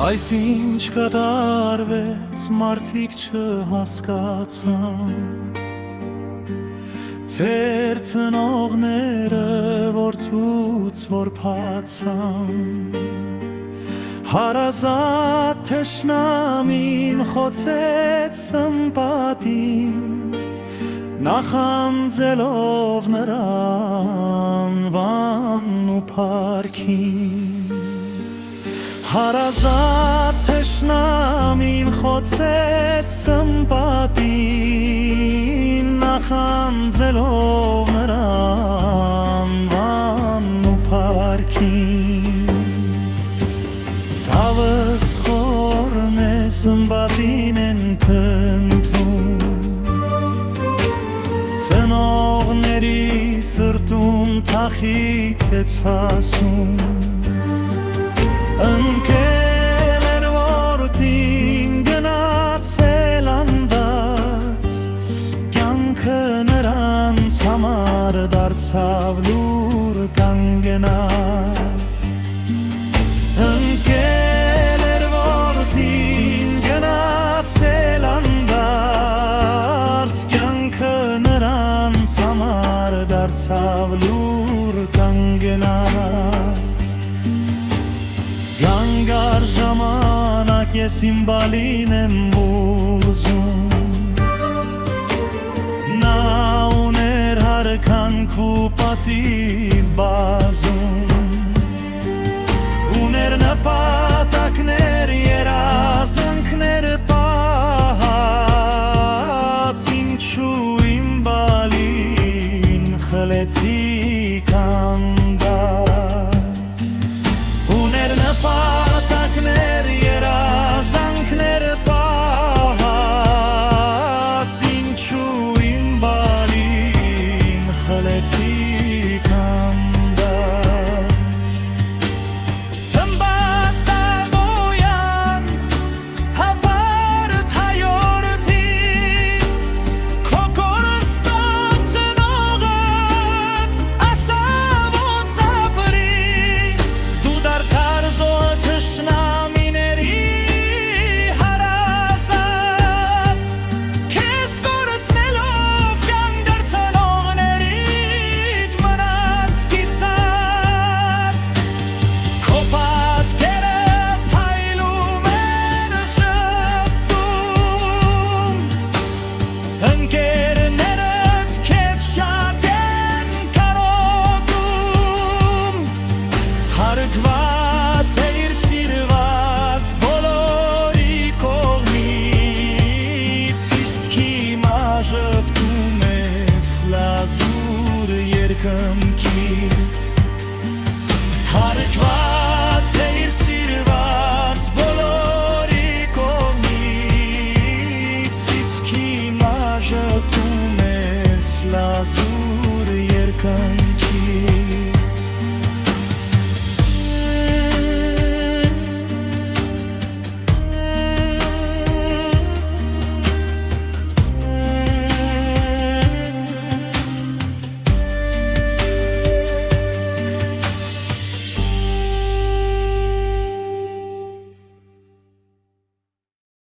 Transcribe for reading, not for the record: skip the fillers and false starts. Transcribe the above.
Այս ինչ կատարվեց մարդիկ չհասկացան Ձեր ծնողները որդուց որ փացան Հարազատ թշնամին խոցեց սմպատին Նախանձելով նրան վանն ու փառքին Հարազատ թշնամին խոցեց սմպատին Նախանձելով նրան վանն ու փառքին Ցավս խորն է սմպատին են փնթում Ծնողների սրտում թախիծ է ցասում Ընկել էր որդին գնացել անդած Կյանքը նրանց համար դարձավ լուր կանգնած Ընկել էր որդին գնացել անդած Կյանքը նրանց համար դարձավ լուր կանգնած Գանգար ժամանակ ես իմ բալին եմ ուզում Նա ուներ հարկանք ու պատիվ բազում Ուներ նպատակներ երազանքներ պահած Ինչու իմ բալին խլեցի կանդած Ուներ նպատակներ երազանքներ պահած Ինչու իմ բալին խլեցի կանդած Սմբատավոյան հապարդ հայորդին Քո կորստով ծնողդ ասավ ոնց ապրի Դու դարձար զոհ թշնամիների հարազատ Քեզ կորցնելով կյանք դարձնողներիդ մնաց կիսատ Քո պատկերը փայլում են շփում Ընկերներդ քեզ շատ են կարոտում Հարգված էր սիրված բոլորի կողմից Իսկ հիմա ժպտում ես լազուր երկնքից Հարգված էր սիրված բոլորի կողմից Իսկ հիմա ժպտում ես լազուր երկնքից